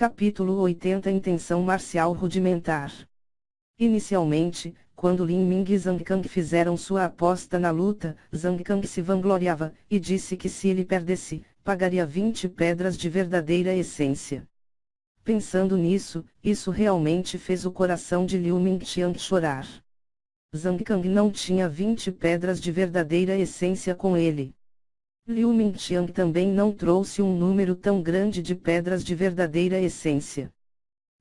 Capítulo 80 Intenção marcial rudimentar. Inicialmente, quando Lin Ming e Zhang Kang fizeram sua aposta na luta, Zhang Kang se vangloriava, e disse que se ele perdesse, pagaria 20 pedras de verdadeira essência. Pensando nisso, isso realmente fez o coração de Liu Mingqiang chorar. Zhang Kang não tinha 20 pedras de verdadeira essência com ele. Liu Mingqiang também não trouxe um número tão grande de pedras de verdadeira essência.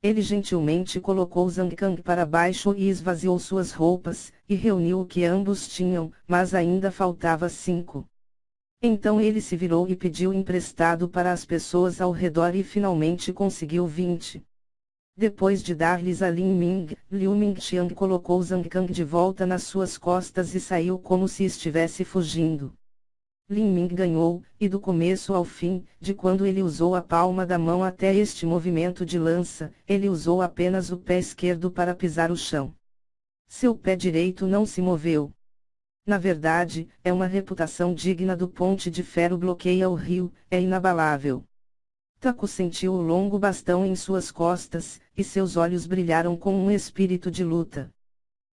Ele gentilmente colocou Zhang Kang para baixo e esvaziou suas roupas, e reuniu o que ambos tinham, mas ainda faltava 5. Então ele se virou e pediu emprestado para as pessoas ao redor e finalmente conseguiu 20. Depois de dar-lhes a Lin Ming, Liu Mingqiang colocou Zhang Kang de volta nas suas costas e saiu como se estivesse fugindo. Lin Ming ganhou, e do começo ao fim, de quando ele usou a palma da mão até este movimento de lança, ele usou apenas o pé esquerdo para pisar o chão. Seu pé direito não se moveu. Na verdade, é uma reputação digna do ponte de ferro bloqueia o rio, é inabalável. Taku sentiu o longo bastão em suas costas, e seus olhos brilharam com um espírito de luta.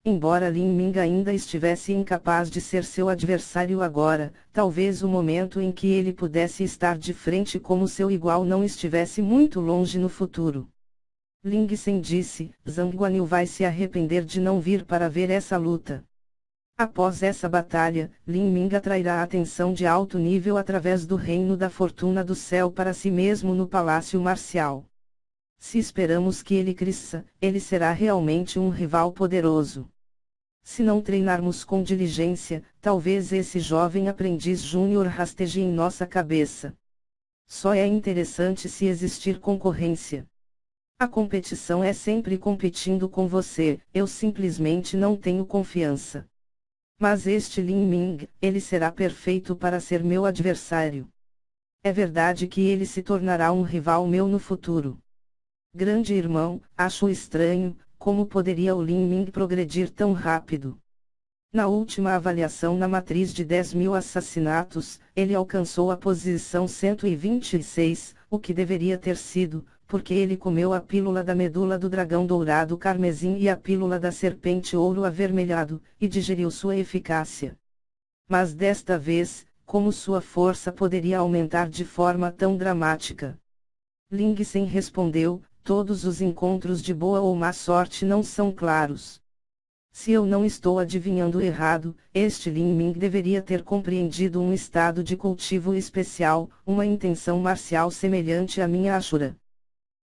Embora Lin Ming ainda estivesse incapaz de ser seu adversário agora, talvez o momento em que ele pudesse estar de frente como seu igual não estivesse muito longe no futuro. Ling Sen disse, Zhang Guanyu vai se arrepender de não vir para ver essa luta. Após essa batalha, Lin Ming atrairá a atenção de alto nível através do reino da fortuna do céu para si mesmo no palácio marcial. Se esperamos que ele cresça, ele será realmente um rival poderoso. Se não treinarmos com diligência, talvez esse jovem aprendiz júnior rasteje em nossa cabeça. Só é interessante se existir concorrência. A competição é sempre competindo com você, eu simplesmente não tenho confiança. Mas este Lin Ming, ele será perfeito para ser meu adversário. É verdade que ele se tornará um rival meu no futuro. Grande irmão, acho estranho, como poderia o Lin Ming progredir tão rápido? Na última avaliação na matriz de 10.000 assassinatos, ele alcançou a posição 126, o que deveria ter sido, porque ele comeu a pílula da medula do dragão dourado carmesim e a pílula da serpente ouro avermelhado, e digeriu sua eficácia. Mas desta vez, como sua força poderia aumentar de forma tão dramática? Ling Sen respondeu, todos os encontros de boa ou má sorte não são claros. Se eu não estou adivinhando errado, este Lin Ming deveria ter compreendido um estado de cultivo especial, uma intenção marcial semelhante à minha Ashura.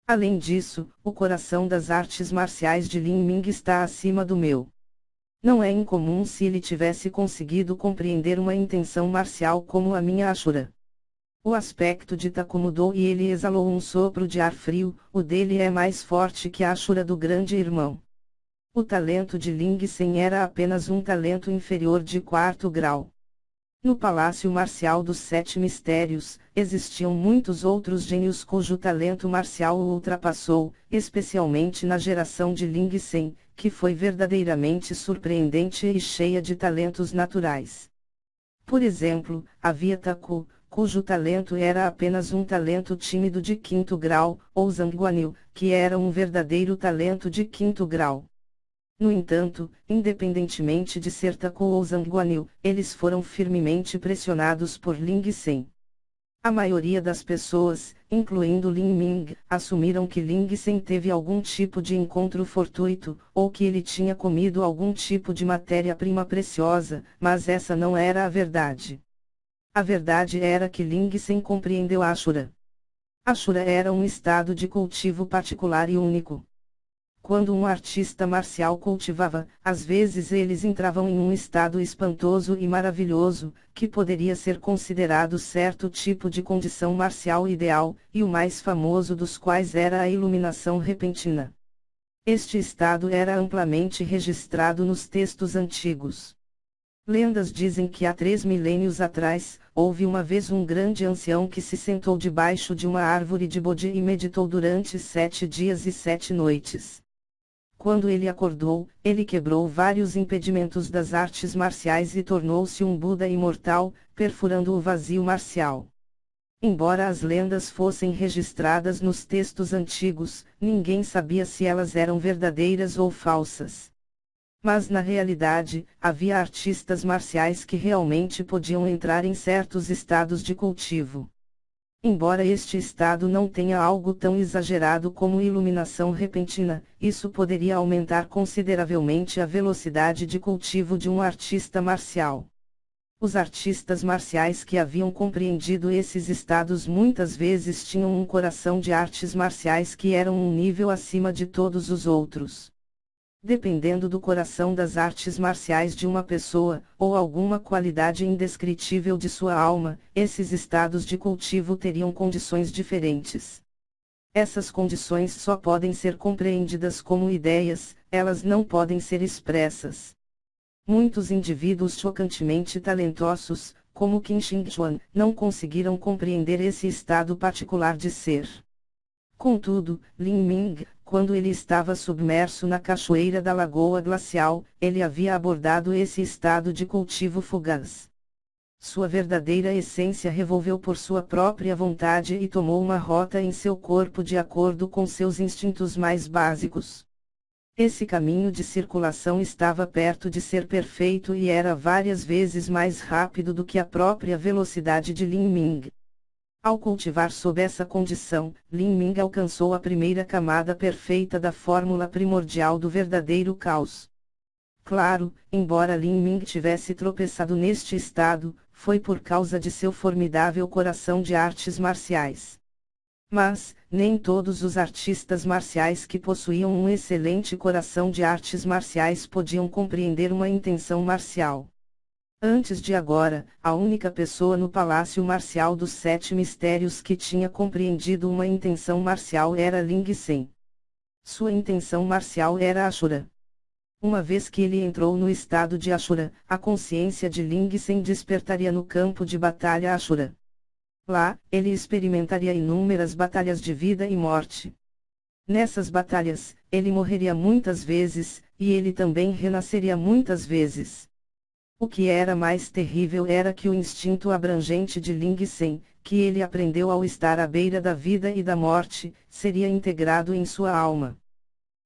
Além disso, o coração das artes marciais de Lin Ming está acima do meu. Não é incomum se ele tivesse conseguido compreender uma intenção marcial como a minha Ashura. O aspecto de Taku mudou e ele exalou um sopro de ar frio, o dele é mais forte que a Ashura do grande irmão. O talento de Ling Sen era apenas um talento inferior de 4º grau. No Palácio Marcial dos Sete Mistérios, existiam muitos outros gênios cujo talento marcial o ultrapassou, especialmente na geração de Ling Sen, que foi verdadeiramente surpreendente e cheia de talentos naturais. Por exemplo, havia Taku, cujo talento era apenas um talento tímido de 5º grau, ou Zhang Guanyu, que era um verdadeiro talento de 5º grau. No entanto, independentemente de ser Taku ou Zhang Guanyu, eles foram firmemente pressionados por Ling Sen. A maioria das pessoas, incluindo Lin Ming, assumiram que Ling Sen teve algum tipo de encontro fortuito, ou que ele tinha comido algum tipo de matéria-prima preciosa, mas essa não era a verdade. A verdade era que Ling Sen compreendeu Ashura. Ashura era um estado de cultivo particular e único. Quando um artista marcial cultivava, às vezes eles entravam em um estado espantoso e maravilhoso, que poderia ser considerado certo tipo de condição marcial ideal, e o mais famoso dos quais era a iluminação repentina. Este estado era amplamente registrado nos textos antigos. Lendas dizem que há 3 milênios atrás, houve uma vez um grande ancião que se sentou debaixo de uma árvore de Bodhi e meditou durante 7 dias e 7 noites. Quando ele acordou, ele quebrou vários impedimentos das artes marciais e tornou-se um Buda imortal, perfurando o vazio marcial. Embora as lendas fossem registradas nos textos antigos, ninguém sabia se elas eram verdadeiras ou falsas. Mas na realidade, havia artistas marciais que realmente podiam entrar em certos estados de cultivo. Embora este estado não tenha algo tão exagerado como iluminação repentina, isso poderia aumentar consideravelmente a velocidade de cultivo de um artista marcial. Os artistas marciais que haviam compreendido esses estados muitas vezes tinham um coração de artes marciais que eram um nível acima de todos os outros. Dependendo do coração das artes marciais de uma pessoa, ou alguma qualidade indescritível de sua alma, esses estados de cultivo teriam condições diferentes. Essas condições só podem ser compreendidas como ideias, elas não podem ser expressas. Muitos indivíduos chocantemente talentosos, como Qin Shengchuan, não conseguiram compreender esse estado particular de ser. Contudo, Lin Ming, quando ele estava submerso na cachoeira da Lagoa Glacial, ele havia abordado esse estado de cultivo fugaz. Sua verdadeira essência revolveu por sua própria vontade e tomou uma rota em seu corpo de acordo com seus instintos mais básicos. Esse caminho de circulação estava perto de ser perfeito e era várias vezes mais rápido do que a própria velocidade de Lin Ming. Ao cultivar sob essa condição, Lin Ming alcançou a primeira camada perfeita da fórmula primordial do verdadeiro caos. Claro, embora Lin Ming tivesse tropeçado neste estado, foi por causa de seu formidável coração de artes marciais. Mas, nem todos os artistas marciais que possuíam um excelente coração de artes marciais podiam compreender uma intenção marcial. Antes de agora, a única pessoa no Palácio Marcial dos Sete Mistérios que tinha compreendido uma intenção marcial era Ling Sen. Sua intenção marcial era Ashura. Uma vez que ele entrou no estado de Ashura, a consciência de Ling Sen despertaria no campo de batalha Ashura. Lá, ele experimentaria inúmeras batalhas de vida e morte. Nessas batalhas, ele morreria muitas vezes, e ele também renasceria muitas vezes. O que era mais terrível era que o instinto abrangente de Ling Sen, que ele aprendeu ao estar à beira da vida e da morte, seria integrado em sua alma.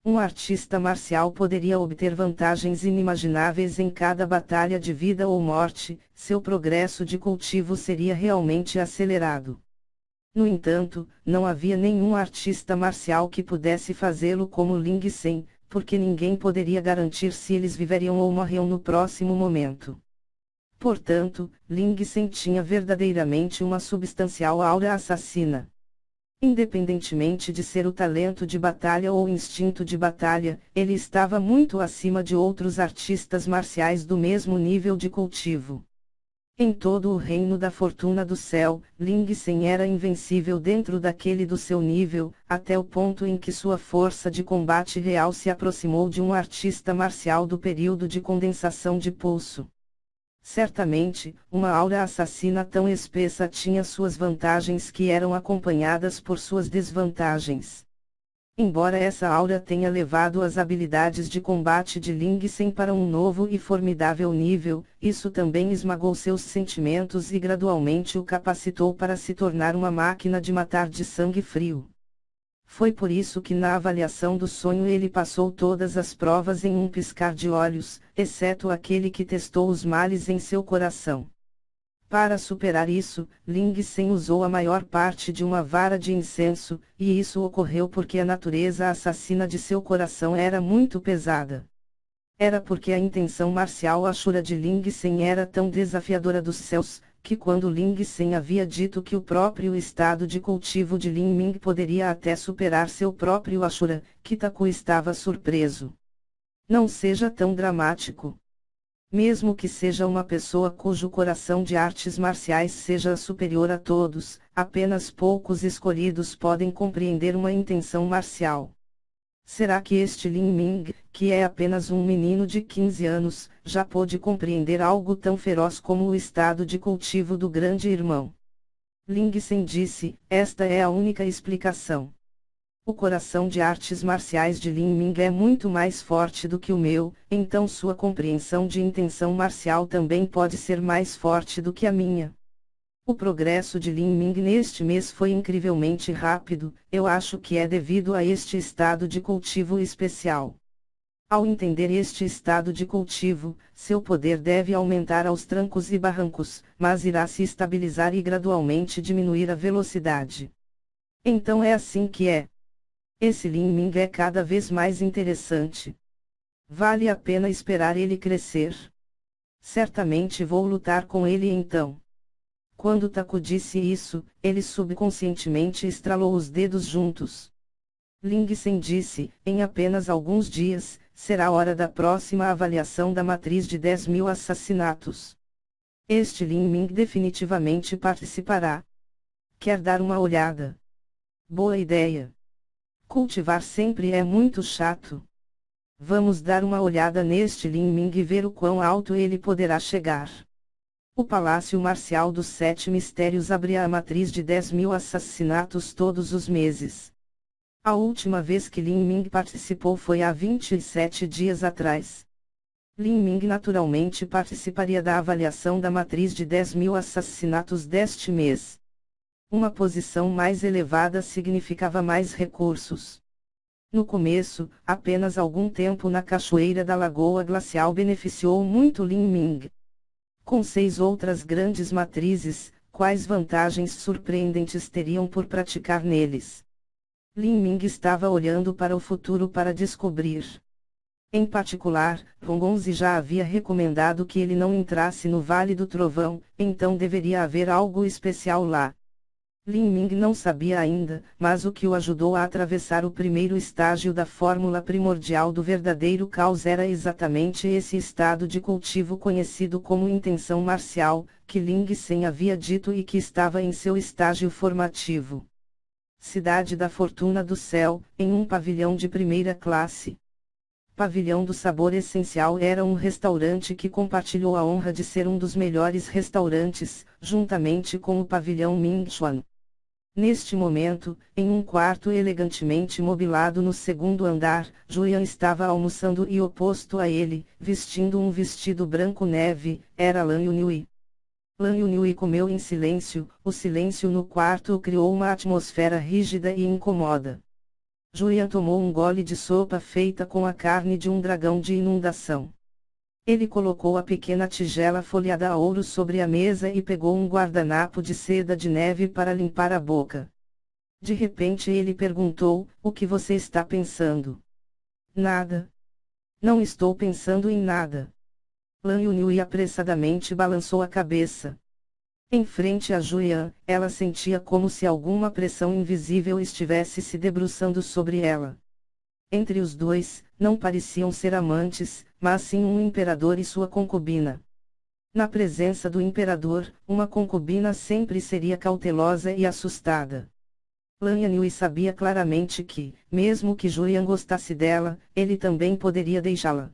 Um artista marcial poderia obter vantagens inimagináveis em cada batalha de vida ou morte, seu progresso de cultivo seria realmente acelerado. No entanto, não havia nenhum artista marcial que pudesse fazê-lo como Ling Sen, porque ninguém poderia garantir se eles viveriam ou morriam no próximo momento. Portanto, Ling Sen tinha verdadeiramente uma substancial aura assassina. Independentemente de ser o talento de batalha ou instinto de batalha, ele estava muito acima de outros artistas marciais do mesmo nível de cultivo. Em todo o reino da fortuna do céu, Ling Sen era invencível dentro daquele do seu nível, até o ponto em que sua força de combate real se aproximou de um artista marcial do período de condensação de pulso. Certamente, uma aura assassina tão espessa tinha suas vantagens que eram acompanhadas por suas desvantagens. Embora essa aura tenha levado as habilidades de combate de Ling Sen para um novo e formidável nível, isso também esmagou seus sentimentos e gradualmente o capacitou para se tornar uma máquina de matar de sangue frio. Foi por isso que na avaliação do sonho ele passou todas as provas em um piscar de olhos, exceto aquele que testou os males em seu coração. Para superar isso, Ling Sen usou a maior parte de uma vara de incenso, e isso ocorreu porque a natureza assassina de seu coração era muito pesada. Era porque a intenção marcial Ashura de Ling Sen era tão desafiadora dos céus, que quando Ling Sen havia dito que o próprio estado de cultivo de Lin Ming poderia até superar seu próprio Ashura, Kitaku estava surpreso. Não seja tão dramático. Mesmo que seja uma pessoa cujo coração de artes marciais seja superior a todos, apenas poucos escolhidos podem compreender uma intenção marcial. Será que este Lin Ming, que é apenas um menino de 15 anos, já pôde compreender algo tão feroz como o estado de cultivo do grande irmão? Ling Sen disse, esta é a única explicação. O coração de artes marciais de Lin Ming é muito mais forte do que o meu, então sua compreensão de intenção marcial também pode ser mais forte do que a minha. O progresso de Lin Ming neste mês foi incrivelmente rápido, eu acho que é devido a este estado de cultivo especial. Ao entender este estado de cultivo, seu poder deve aumentar aos trancos e barrancos, mas irá se estabilizar e gradualmente diminuir a velocidade. Então é assim que é. Esse Lin Ming é cada vez mais interessante. Vale a pena esperar ele crescer. Certamente vou lutar com ele então. Quando Taku disse isso, ele subconscientemente estralou os dedos juntos. Ling Sen disse, em apenas alguns dias, será hora da próxima avaliação da matriz de 10.000 assassinatos. Este Lin Ming definitivamente participará. Quer dar uma olhada? Boa ideia. Cultivar sempre é muito chato. Vamos dar uma olhada neste Lin Ming e ver o quão alto ele poderá chegar. O Palácio Marcial dos Sete Mistérios abria a matriz de 10.000 assassinatos todos os meses. A última vez que Lin Ming participou foi há 27 dias atrás. Lin Ming naturalmente participaria da avaliação da matriz de 10.000 assassinatos deste mês. Uma posição mais elevada significava mais recursos. No começo, apenas algum tempo na Cachoeira da Lagoa Glacial beneficiou muito Lin Ming. Com 6 outras grandes matrizes, quais vantagens surpreendentes teriam por praticar neles? Lin Ming estava olhando para o futuro para descobrir. Em particular, Rongonzi já havia recomendado que ele não entrasse no Vale do Trovão, então deveria haver algo especial lá. Lin Ming não sabia ainda, mas o que o ajudou a atravessar o primeiro estágio da fórmula primordial do verdadeiro caos era exatamente esse estado de cultivo conhecido como intenção marcial, que Ling Sen havia dito e que estava em seu estágio formativo. Cidade da Fortuna do Céu, em um pavilhão de primeira classe. Pavilhão do Sabor Essencial era um restaurante que compartilhou a honra de ser um dos melhores restaurantes, juntamente com o pavilhão Mingchuan. Neste momento, em um quarto elegantemente mobilado no segundo andar, Julian estava almoçando e oposto a ele, vestindo um vestido branco neve, era Lan Yunhui. Lan Yunhui comeu em silêncio, o silêncio no quarto criou uma atmosfera rígida e incômoda. Julian tomou um gole de sopa feita com a carne de um dragão de inundação. Ele colocou a pequena tigela folhada a ouro sobre a mesa e pegou um guardanapo de seda de neve para limpar a boca. De repente ele perguntou, o que você está pensando? Nada. Não estou pensando em nada. Lan Yunhui apressadamente balançou a cabeça. Em frente a Julian, ela sentia como se alguma pressão invisível estivesse se debruçando sobre ela. Entre os dois, não pareciam ser amantes, mas sim um imperador e sua concubina. Na presença do imperador, uma concubina sempre seria cautelosa e assustada. Lan Yunhui sabia claramente que, mesmo que Julian gostasse dela, ele também poderia deixá-la.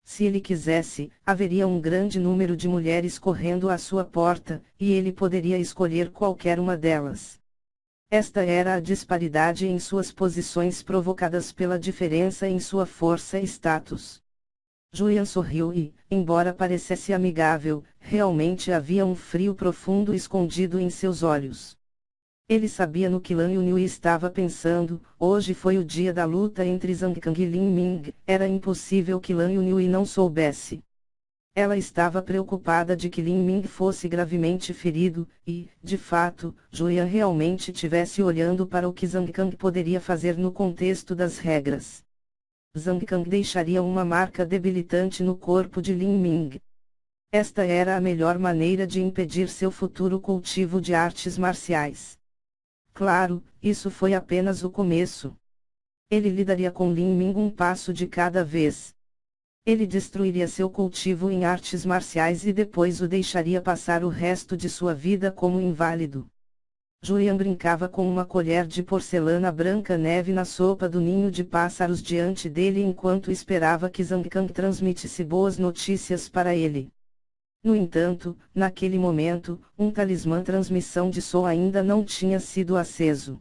Se ele quisesse, haveria um grande número de mulheres correndo à sua porta, e ele poderia escolher qualquer uma delas. Esta era a disparidade em suas posições provocadas pela diferença em sua força e status. Julian sorriu e, embora parecesse amigável, realmente havia um frio profundo escondido em seus olhos. Ele sabia no que Lan Yunhui estava pensando. Hoje foi o dia da luta entre Zhang Kang e Lin Ming, era impossível que Lan Yunhui não soubesse. Ela estava preocupada de que Lin Ming fosse gravemente ferido, e, de fato, Julian realmente tivesse olhando para o que Zhang Kang poderia fazer no contexto das regras. Zhang Kang deixaria uma marca debilitante no corpo de Lin Ming. Esta era a melhor maneira de impedir seu futuro cultivo de artes marciais. Claro, isso foi apenas o começo. Ele lidaria com Lin Ming um passo de cada vez. Ele destruiria seu cultivo em artes marciais e depois o deixaria passar o resto de sua vida como inválido. Julian brincava com uma colher de porcelana branca neve na sopa do ninho de pássaros diante dele enquanto esperava que Zhang Kang transmitisse boas notícias para ele. No entanto, naquele momento, um talismã transmissão de som ainda não tinha sido aceso.